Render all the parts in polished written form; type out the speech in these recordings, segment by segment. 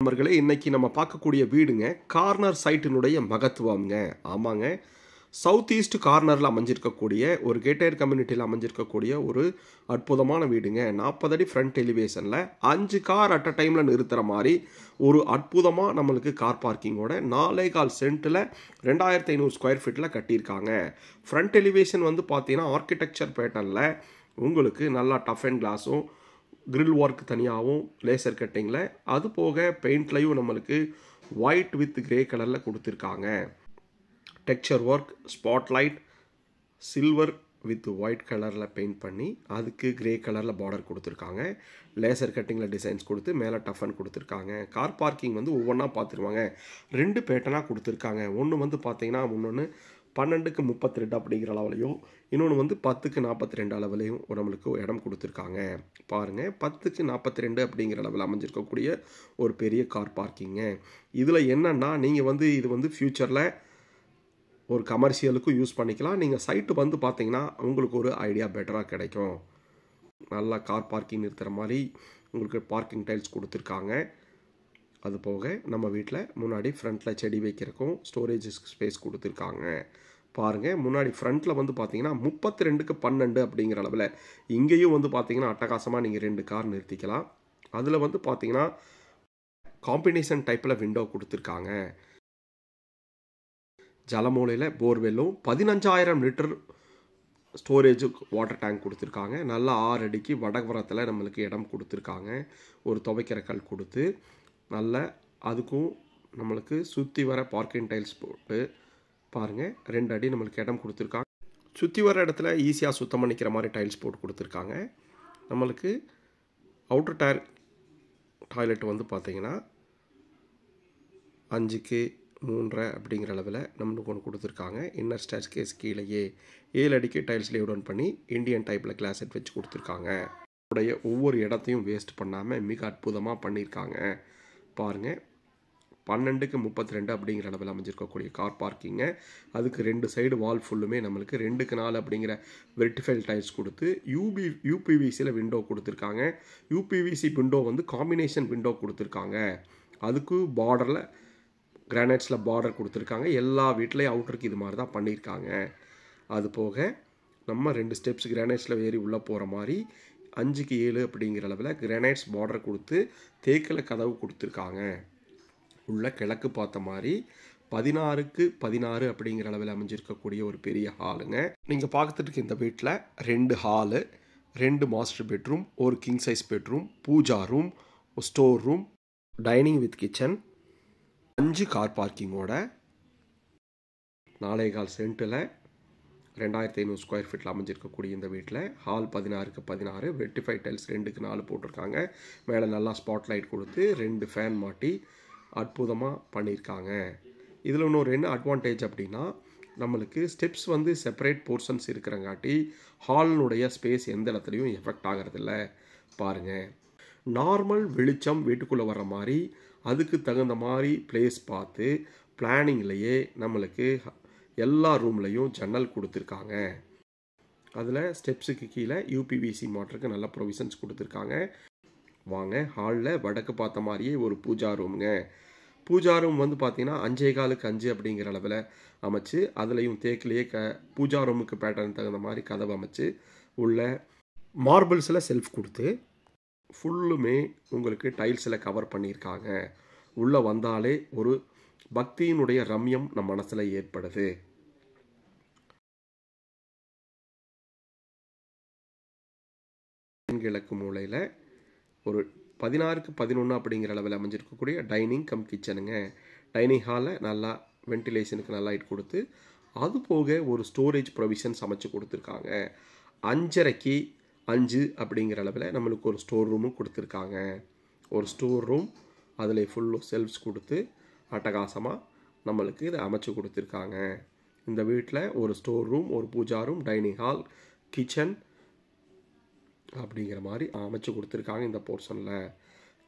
நண்பர்களே, இன்னைக்கு நம்ம பார்க்கக்கூடிய வீடுங்க கார்னர் சைட்டினுடைய மகத்துவம்ங்க. ஆமாங்க, சவுத் ஈஸ்ட் கார்னரில் அமைஞ்சிருக்கக்கூடிய ஒரு கேட்டட் கம்யூனிட்டியில் அமைஞ்சிருக்கக்கூடிய ஒரு அற்புதமான வீடுங்க. 40 அடி ஃப்ரண்ட் எலிவேஷனில் 5 கார் அட் அ டைமில் நிறுத்துகிற மாதிரி ஒரு அற்புதமாக நம்மளுக்கு கார் பார்க்கிங்கோட 4.25 சென்ட்டில் 2500 ஸ்கொயர் ஃபீட்டில் கட்டியிருக்காங்க. ஃப்ரண்ட் எலிவேஷன் வந்து பார்த்தீங்கன்னா ஆர்கிடெக்சர் பேட்டர்னில் உங்களுக்கு நல்லா டஃப் அண்ட் கிளாஸும் கிரில் ஒர்க் தனியாகவும் லேசர் கட்டிங்கில், அது போக பெயிண்ட்லையும் நம்மளுக்கு ஒயிட் வித் கிரே கலரில் கொடுத்துருக்காங்க. Texture work, spotlight, silver with white கலரில் பெயிண்ட் பண்ணி அதுக்கு கிரே கலரில் பார்டர் கொடுத்துருக்காங்க. லேசர் கட்டிங்கில் டிசைன்ஸ் கொடுத்து மேலே டஃபன் கொடுத்துருக்காங்க. கார் பார்க்கிங் வந்து ஒவ்வொன்றா பார்த்துருவாங்க. 2 பேட்டர்னாக கொடுத்துருக்காங்க. ஒன்று வந்து பார்த்தீங்கன்னா முன்னொன்று 12க்கு 32 அப்படிங்கிற அளவுலையும், இன்னொன்று வந்து 10க்கு 42 அளவுலையும் நம்மளுக்கு இடம் கொடுத்துருக்காங்க. பாருங்கள், 10க்கு 42 அப்படிங்கிற அளவில் அமைஞ்சிருக்கக்கூடிய ஒரு பெரிய கார் பார்க்கிங்க. இதில் என்னென்னா நீங்கள் வந்து இது வந்து ஃப்யூச்சரில் ஒரு கமர்ஷியலுக்கும் யூஸ் பண்ணிக்கலாம். நீங்கள் சைட்டு வந்து பார்த்தீங்கன்னா உங்களுக்கு ஒரு ஐடியா பெட்டராக கிடைக்கும். நல்லா கார் பார்க்கிங் நிறுத்துகிற மாதிரி உங்களுக்கு பார்க்கிங் டைல்ஸ் கொடுத்துருக்காங்க. அது போக நம்ம வீட்டில் முன்னாடி ஃப்ரண்ட்டில் செடி வைக்கிறக்கும் ஸ்டோரேஜ் ஸ்பேஸ் கொடுத்துருக்காங்க. பாருங்கள், முன்னாடி ஃப்ரண்ட்டில் வந்து பார்த்தீங்கன்னா 32க்கு 12 அப்படிங்கிற அளவில் இங்கேயும் வந்து பார்த்தீங்கன்னா அட்டகாசமாக நீங்கள் 2 கார் நிறுத்திக்கலாம். அதில் வந்து பார்த்தீங்கன்னா காம்பினேஷன் டைப்பில் விண்டோ கொடுத்துருக்காங்க. ஜலமூலையில் போர்வெல்லும் 15,000 லிட்டர் ஸ்டோரேஜு வாட்டர் டேங்க் கொடுத்துருக்காங்க. நல்லா 6 அடிக்கு வடபுறத்தில் நம்மளுக்கு இடம் கொடுத்துருக்காங்க. ஒரு துவைக்கிற கல் கொடுத்து நல்ல அதுக்கும் நம்மளுக்கு சுற்றி வர பார்க்கிங் டைல்ஸ் போட்டு பாருங்கள் 2 அடி நம்மளுக்கு இடம் கொடுத்துருக்காங்க. சுற்றி வர இடத்துல ஈஸியாக சுத்தம் பண்ணிக்கிற மாதிரி டைல்ஸ் போட்டு கொடுத்துருக்காங்க. நம்மளுக்கு அவுட்டர் டாய்லெட் வந்து பார்த்திங்கன்னா 5க்கு 3.5 அப்படிங்கிற அளவில் நம்மளுக்கு ஒன்று கொடுத்துருக்காங்க. இன்னர் ஸ்டேர்கேஸ் கீழேயே 7 அடிக்கு டைல்ஸ் லே டவுன் பண்ணி இந்தியன் டைப்பில் கிளாஸ் செட் வச்சு கொடுத்துருக்காங்க. உடைய ஒவ்வொரு இடத்தையும் வேஸ்ட் பண்ணாமல் மிக அற்புதமாக பண்ணியிருக்காங்க. பாருங்கள், 12க்கு 32 அப்படிங்கிற அளவில் அமைஞ்சிருக்கக்கூடிய கார் பார்க்கிங்க. அதுக்கு 2 சைடு வால் ஃபுல்லுமே நம்மளுக்கு 2க்கு 4 அப்படிங்கிற வெர்டிஃபைல் டைல்ஸ் கொடுத்து யூபிவிசியில் விண்டோ கொடுத்துருக்காங்க. யூபிவிசி விண்டோ வந்து காம்பினேஷன் விண்டோ கொடுத்துருக்காங்க. அதுக்கு பார்டரில் கிரானைட்ஸில் பார்டர் கொடுத்துருக்காங்க. எல்லா வீட்லேயும் அவுட்டருக்கு இது மாதிரி தான் பண்ணியிருக்காங்க. அது போக நம்ம 2 ஸ்டெப்ஸ் கிரானைட்ஸில் ஏறி உள்ளே போகிற மாதிரி 5க்கு 7 அப்படிங்கிற அளவில் கிரானைட்ஸ் பார்டர் கொடுத்து தேக்கில் கதவு கொடுத்துருக்காங்க. உள்ள கிழக்கு பார்த்த மாதிரி 16க்கு 16 அப்படிங்கிற அளவில் அமைஞ்சிருக்கக்கூடிய ஒரு பெரிய ஹாலுங்க. நீங்கள் பார்த்துட்டு இருக்க இந்த வீட்டில் 2 ஹாலு, 2 மாஸ்டர் பெட்ரூம், ஒரு king size bedroom, pooja room, store room, dining with kitchen, 5 car பார்க்கிங்கோட 4.25 சென்ட்டில் 2500 ஸ்கொயர் ஃபீட்டில் அமைஞ்சிருக்கக்கூடிய இந்த வீட்டில் ஹால் 16க்கு 16 வெர்டிஃபை டைல்ஸ் 2க்கு 4 போட்டிருக்காங்க. மேலே நல்லா ஸ்பாட் லைட் கொடுத்து 2 ஃபேன் மாட்டி அற்புதமாக பண்ணியிருக்காங்க. இதில் இன்னொரு என்ன அட்வான்டேஜ் அப்படின்னா நம்மளுக்கு ஸ்டெப்ஸ் வந்து செப்பரேட் போர்ஷன்ஸ் இருக்கிறங்காட்டி ஹாலினுடைய ஸ்பேஸ் எந்த இடத்துலையும் எஃபெக்ட் ஆகிறதில்ல. பாருங்கள், நார்மல் வெளிச்சம் வீட்டுக்குள்ளே வர்ற மாதிரி அதுக்கு தகுந்த மாதிரி பிளேஸ் பார்த்து பிளானிங்லேயே நம்மளுக்கு எல்லா ரூம்லையும் ஜன்னல் கொடுத்துருக்காங்க. அதில் ஸ்டெப்ஸுக்கு கீழே யூபிவிசி மோட்டருக்கு நல்ல ப்ரொவிஷன்ஸ் கொடுத்துருக்காங்க. வாங்க, ஹாலில் வடக்கு பார்த்த மாதிரியே ஒரு பூஜா ரூமுங்க. பூஜா ரூம் வந்து பார்த்தீங்கன்னா 5.25க்கு 5 அப்படிங்கிற அளவில் அமைச்சு அதுலேயும் தேக்கிலேயே பூஜா ரூமுக்கு பேட்டர்ன் தகுந்த மாதிரி கதவு அமைச்சு உள்ள மார்பிள்ஸில் செல்ஃப் கொடுத்து ஃபுல்லுமே உங்களுக்கு டைல்ஸில் கவர் பண்ணியிருக்காங்க. உள்ளே வந்தாலே ஒரு பக்தியினுடைய ரம்யம் நம் மனசில் ஏற்படுது. கிழக்கு மூலையில் ஒரு 16க்கு 11 அப்படிங்கிற அளவில் அமைஞ்சிருக்கக்கூடிய டைனிங் கம் கிச்சனுங்க. டைனிங் ஹாலில் நல்லா வென்டிலேஷனுக்கு நல்லா லைட் கொடுத்து அது போக ஒரு ஸ்டோரேஜ் ப்ரொவிஷன்ஸ் அமைச்சு கொடுத்துருக்காங்க. 5.5க்கு 5 அப்படிங்கிற அளவில் நம்மளுக்கு ஒரு ஸ்டோர் ரூமும் கொடுத்துருக்காங்க. ஒரு ஸ்டோர் ரூம் அதில் ஃபுல்லும் செல்ஃப்ஸ் கொடுத்து அட்டகாசமாக நம்மளுக்கு இதை அமைச்சு கொடுத்துருக்காங்க. இந்த வீட்டில் ஒரு ஸ்டோர் ரூம், ஒரு puja room, dining hall, kitchen அப்படிங்கிற மாதிரி அமைச்சு கொடுத்துருக்காங்க. இந்த போர்ஷனில்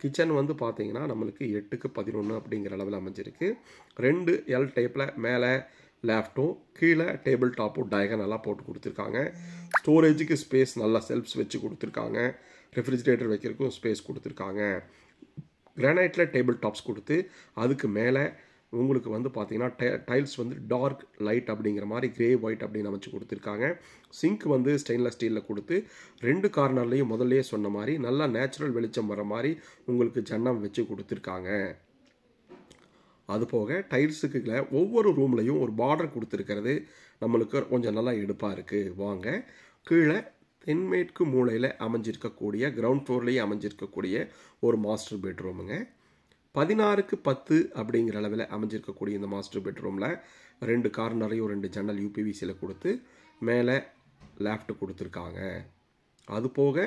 கிச்சன் வந்து பார்த்தீங்கன்னா நம்மளுக்கு 8க்கு 11 அப்படிங்கிற அளவில் அமைஞ்சிருக்கு. 2 எல் டைப்பில் மேலே லேப்டும் கீழே டேபிள் டாப்பும் டயகனலாக போட்டு கொடுத்துருக்காங்க. ஸ்டோரேஜுக்கு ஸ்பேஸ் நல்லா செல்ஃப்ஸ் வச்சு கொடுத்துருக்காங்க. ரெஃப்ரிஜிரேட்டர் வைக்கிறதுக்கும் ஸ்பேஸ் கொடுத்துருக்காங்க. கிரானைட்டில் டேபிள் டாப்ஸ் கொடுத்து அதுக்கு மேலே உங்களுக்கு வந்து பார்த்தீங்கன்னா டைல்ஸ் வந்து டார்க் லைட் அப்படிங்கிற மாதிரி கிரே ஒயிட் அப்படின்னு அமைச்சு கொடுத்துருக்காங்க. சிங்க் வந்து ஸ்டெயின்லெஸ் ஸ்டீலில் கொடுத்து 2 கார்னர்லேயும் முதல்லையே சொன்ன மாதிரி நல்லா நேச்சுரல் வெளிச்சம் வர மாதிரி உங்களுக்கு ஜன்னல் வச்சு கொடுத்துருக்காங்க. அதுபோக டைல்ஸுக்கு ஒவ்வொரு ரூம்லையும் ஒரு பார்டர் கொடுத்துருக்கிறது நம்மளுக்கு கொஞ்சம் நல்லா எடுப்பாக இருக்குது. வாங்க கீழே தென்மேற்கு மூலையில் அமைஞ்சிருக்கக்கூடிய கிரவுண்ட் ஃப்ளோர்லேயே அமைஞ்சிருக்கக்கூடிய ஒரு மாஸ்டர் பெட்ரூமுங்க. 16க்கு 10 அப்படிங்கிற அளவில் அமைஞ்சிருக்கக்கூடிய இந்த மாஸ்டர் பெட்ரூமில் 2 கார்னரையும் 2 ஜன்னல் யூபிவிசியில் கொடுத்து மேலே லேஃப்ட் கொடுத்துருக்காங்க. அது போக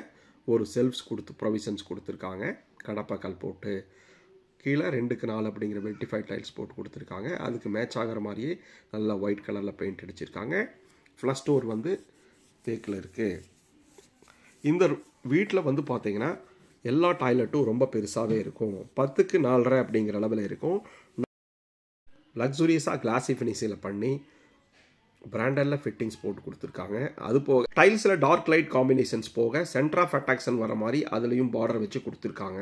ஒரு செல்ஃப்ஸ் கொடுத்து ப்ரொவிஷன்ஸ் கொடுத்துருக்காங்க. கடப்பக்கல் போட்டு கீழே 2க்கு 4 அப்படிங்கிற வெல்டிஃபைட் டைல்ஸ் போட்டு கொடுத்துருக்காங்க. அதுக்கு மேட்ச் ஆகிற மாதிரியே நல்லா ஒயிட் கலரில் பெயிண்ட் அடிச்சிருக்காங்க. ஃப்ளஷ் டோர் வந்து தேக்கில் இருக்குது. இந்த வீட்டில் வந்து பார்த்தீங்கன்னா எல்லா டாய்லெட்டும் ரொம்ப பெருசாகவே இருக்கும். 10க்கு 4.5 அப்படிங்கிற அளவில் இருக்கும். லக்ஸுரியஸாக கிளாஸி ஃபினிஷில் பண்ணி பிராண்டடில் ஃபிட்டிங்ஸ் போட்டு கொடுத்துருக்காங்க. அது போக டைல்ஸில் டார்க் லைட் காம்பினேஷன்ஸ் போக சென்டர் ஆஃப் அட்ராக்ஷன் வர மாதிரி அதுலேயும் பார்டர் வச்சு கொடுத்துருக்காங்க.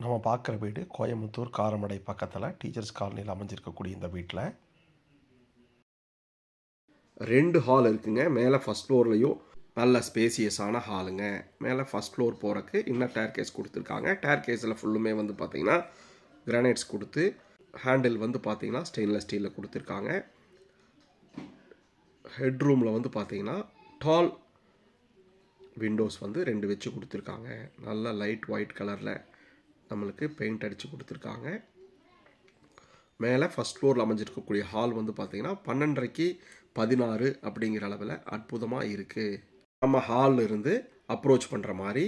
நம்ம பார்க்குற வீடு கோயம்புத்தூர் காரமடை பக்கத்தில் டீச்சர்ஸ் காலனியில் அமைஞ்சிருக்கக்கூடிய இந்த வீட்டில் 2 ஹால் இருக்குங்க. மேலே ஃபஸ்ட் ஃப்ளோர்லேயும் நல்ல ஸ்பேசியஸான ஹாலுங்க. மேலே ஃபஸ்ட் ஃப்ளோர் போகிறக்கு இன்னும் டேர்கேஸ் கொடுத்துருக்காங்க. டேர்கேஸில் ஃபுல்லுமே வந்து பார்த்திங்கன்னா கிரானைட்ஸ் கொடுத்து ஹேண்டில் வந்து பார்த்திங்கன்னா ஸ்டெயின்லெஸ் ஸ்டீலில் கொடுத்துருக்காங்க. ஹெட்ரூமில் வந்து பார்த்திங்கன்னா டால் விண்டோஸ் வந்து 2 வச்சு கொடுத்துருக்காங்க. நல்லா லைட் ஒயிட் கலரில் நம்மளுக்கு பெயிண்ட் அடித்து கொடுத்துருக்காங்க. மேலே ஃபஸ்ட் ஃப்ளோரில் அமைஞ்சிருக்கக்கூடிய ஹால் வந்து பார்த்திங்கன்னா 12.5க்கு 16 அப்படிங்கிற அளவில் அற்புதமாக இருக்குது. நம்ம ஹாலில் இருந்து அப்ரோச் பண்ணுற மாதிரி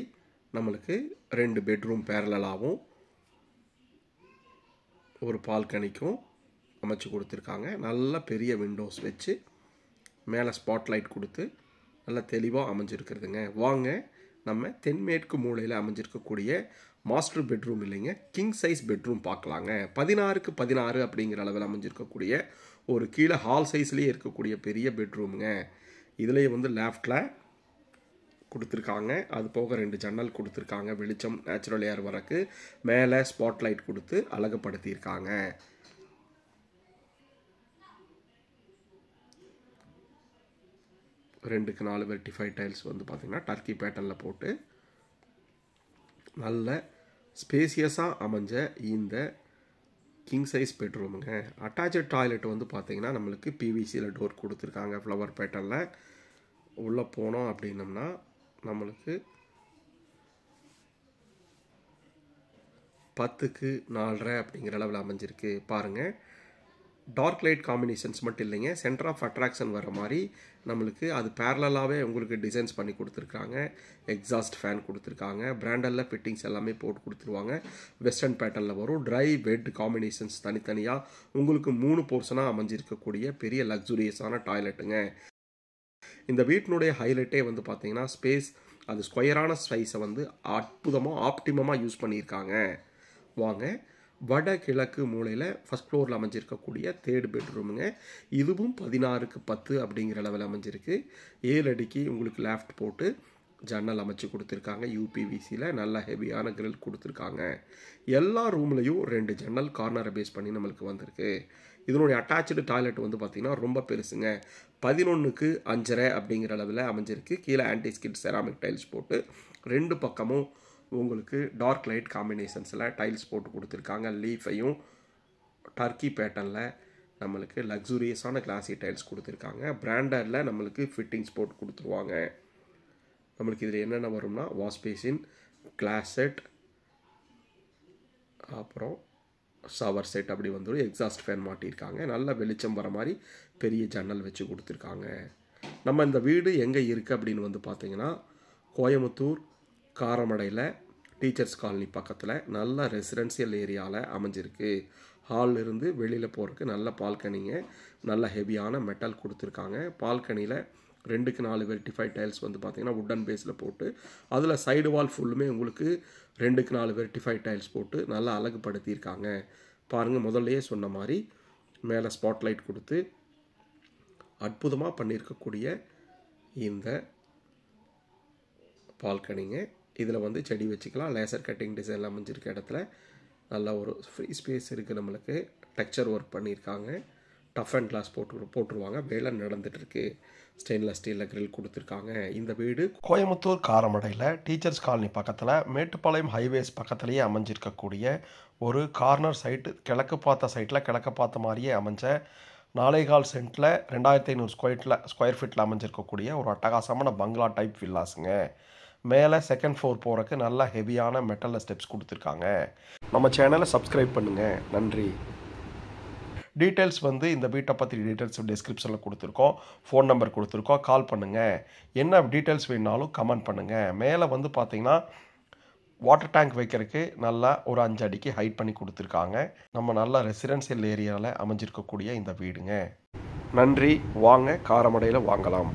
நம்மளுக்கு 2 பெட்ரூம் பேரலாகவும் ஒரு பால்கனிக்கும் அமைச்சு கொடுத்துருக்காங்க. நல்ல பெரிய விண்டோஸ் வச்சு மேலே ஸ்பாட்லைட் கொடுத்து நல்லா தெளிவாக அமைஞ்சிருக்கிறதுங்க. வாங்க நம்ம தென்மேற்கு மூலையில் அமைஞ்சிருக்கக்கூடிய மாஸ்டர் பெட்ரூம் இல்லைங்க, கிங் சைஸ் பெட்ரூம் பார்க்கலாங்க. 16க்கு 16 அப்படிங்கிற அளவில் அமைஞ்சிருக்கக்கூடிய ஒரு கீழே ஹால் சைஸ்லேயே இருக்கக்கூடிய பெரிய பெட்ரூமுங்க. இதுலேயே வந்து லேஃப்டில் கொடுத்துருக்காங்க. அது போக 2 ஜன்னல் கொடுத்துருக்காங்க. வெளிச்சம் நேச்சுரல் ஏர் வரக்கு மேலே ஸ்பாட்லைட் கொடுத்து அழகுபடுத்தியிருக்காங்க. ரெண்டுக்கு 4 வெர்டிஃபைட் டைல்ஸ் வந்து பார்த்திங்கன்னா டர்க்கி பேட்டர்னில் போட்டு நல்ல ஸ்பேசியஸாக அமைஞ்ச இந்த கிங் சைஸ் பெட்ரூமுங்க. அட்டாச்சு டாய்லெட் வந்து பார்த்திங்கன்னா நம்மளுக்கு பிவிசியில் டோர் கொடுத்துருக்காங்க. ஃப்ளவர் பேட்டர்னில் உள்ளே போனோம் அப்படின்னம்னா நம்மளுக்கு 10க்கு 4.5 அப்படிங்கிற அளவில் அமைஞ்சிருக்கு. பாருங்கள், டார்க் லைட் காம்பினேஷன்ஸ் மட்டும் இல்லைங்க, சென்டர் ஆஃப் அட்ராக்ஷன் வர மாதிரி நம்மளுக்கு அது பேரலாகவே உங்களுக்கு டிசைன்ஸ் பண்ணி கொடுத்துருக்காங்க. எக்ஸாஸ்ட் ஃபேன் கொடுத்துருக்காங்க. பிராண்டலில் ஃபிட்டிங்ஸ் எல்லாமே போட்டு கொடுத்துருவாங்க. வெஸ்டர்ன் பேட்டர்னில் வரும். ட்ரை வெட் காம்பினேஷன்ஸ் தனித்தனியாக உங்களுக்கு 3 போர்ஷனாக அமைஞ்சிருக்கக்கூடிய பெரிய லக்ஸுரியஸான டாய்லெட்டுங்க. இந்த வீட்டினுடைய ஹைலைட்டே வந்து பார்த்தீங்கன்னா ஸ்பேஸ், அது ஸ்கொயரான சைஸை வந்து அற்புதமாக ஆப்டிமமாக யூஸ் பண்ணியிருக்காங்க. வாங்க வட கிழக்கு மூலையில் ஃபஸ்ட் ஃப்ளோரில் அமைஞ்சிருக்கக்கூடிய 3rd பெட்ரூமுங்க. இதுவும் 16க்கு 10 அப்படிங்கிற அளவில் அமைஞ்சிருக்கு. 7 அடிக்கு உங்களுக்கு லேஃப்ட் போட்டு ஜன்னல் அமைச்சு கொடுத்துருக்காங்க. யூபிவிசியில் நல்ல ஹெவியான கிரில் கொடுத்துருக்காங்க. எல்லா ரூம்லையும் 2 ஜன்னல் கார்னரை பேஸ் பண்ணி நம்மளுக்கு வந்திருக்கு. இதனுடைய அட்டாச்சு டாய்லெட் வந்து பார்த்திங்கன்னா ரொம்ப பெருசுங்க. 11க்கு 5.5 அப்படிங்கிற அளவில் அமைஞ்சிருக்கு. கீழே ஆன்டி ஸ்கிட் செராமிக் டைல்ஸ் போட்டு 2 பக்கமும் உங்களுக்கு டார்க் லைட் காம்பினேஷன்ஸில் டைல்ஸ் போட்டு கொடுத்துருக்காங்க. லீஃபையும் டர்க்கி பேட்டர்னில் நம்மளுக்கு லக்ஸுரியஸான கிளாசி டைல்ஸ் கொடுத்துருக்காங்க. பிராண்டடில் நம்மளுக்கு ஃபிட்டிங்ஸ் போட்டு கொடுத்துருவாங்க. நம்மளுக்கு இதில் என்னென்ன வரும்னா வாஷ் பேசின், கிளாஸ் செட், அப்புறம் ஷவர் செட் அப்படி வந்துடும். எக்ஸாஸ்ட் ஃபேன் மாட்டியிருக்காங்க. நல்ல வெளிச்சம் வர மாதிரி பெரிய ஜன்னல் வச்சு கொடுத்துருக்காங்க. நம்ம இந்த வீடு எங்கே இருக்குது அப்படின்னு வந்து பார்த்திங்கன்னா கோயம்புத்தூர் காரமடையில் டீச்சர்ஸ் காலனி பக்கத்தில் நல்ல ரெசிடென்சியல் ஏரியாவில் அமைஞ்சிருக்கு. ஹாலில் இருந்து வெளியில் போகிறதுக்கு நல்ல பால்கனிங்க, நல்ல ஹெவியான மெட்டல் கொடுத்துருக்காங்க. பால்கனியில் 2க்கு 4 வெர்டிஃபைட் டைல்ஸ் வந்து பார்த்திங்கன்னா வுட்டன் பேஸில் போட்டு அதில் சைடு வால் ஃபுல்லுமே உங்களுக்கு 2க்கு 4 வெர்டிஃபைட் டைல்ஸ் போட்டு நல்லா அழகுபடுத்தியிருக்காங்க. பாருங்கள், முதல்லையே சொன்ன மாதிரி மேலே ஸ்பாட்லைட் கொடுத்து அற்புதமாக பண்ணியிருக்கக்கூடிய இந்த பால்கனிங்க. இதில் வந்து செடி வச்சுக்கலாம். லேசர் கட்டிங் டிசைனில் அமைஞ்சிருக்க இடத்துல நல்ல ஒரு ஃப்ரீ ஸ்பேஸ் இருக்குது. நம்மளுக்கு டெக்ஸ்சர் ஒர்க் பண்ணியிருக்காங்க. டஃப் அண்ட் கிளாஸ் போட்டுருவாங்க. வேலை நடந்துகிட்ருக்கு. ஸ்டெயின்லெஸ் ஸ்டீலில் கிரில் கொடுத்துருக்காங்க. இந்த வீடு கோயம்புத்தூர் காரமடையில் டீச்சர்ஸ் காலனி பக்கத்தில் மேட்டுப்பாளையம் ஹைவேஸ் பக்கத்துலேயே அமைஞ்சிருக்கக்கூடிய ஒரு கார்னர் சைட்டு. கிழக்கு பார்த்த சைட்டில் கிழக்கு பார்த்த மாதிரியே அமைஞ்ச 4.25 சென்ட்டில் 2500 ஸ்கொயர் ஃபீட்டில் அமைஞ்சிருக்கக்கூடிய ஒரு அட்டகாசமான பங்களா டைப் வில்லாஸுங்க. மேலே செகண்ட் ஃப்ளோர் போகிறக்கு நல்லா ஹெவியான மெட்டலில் ஸ்டெப்ஸ் கொடுத்துருக்காங்க. நம்ம சேனலை சப்ஸ்கிரைப் பண்ணுங்கள். நன்றி. டீட்டெயில்ஸ் வந்து இந்த வீட்டை பற்றி டீட்டெயில்ஸ் டிஸ்கிரிப்ஷனில் கொடுத்துருக்கோம். ஃபோன் நம்பர் கொடுத்துருக்கோம். கால் பண்ணுங்கள். என்ன டீட்டெயில்ஸ் வேணுனாலும் கமெண்ட் பண்ணுங்கள். மேலே வந்து பார்த்தீங்கன்னா வாட்டர் டேங்க் வைக்கிறதுக்கு நல்லா ஒரு 5 அடிக்கு ஹைட் பண்ணி கொடுத்துருக்காங்க. நம்ம நல்லா ரெசிடென்சியல் ஏரியாவில் அமைஞ்சிருக்கக்கூடிய இந்த வீடுங்க. நன்றி. வாங்க, காரமடையில் வாங்கலாம்.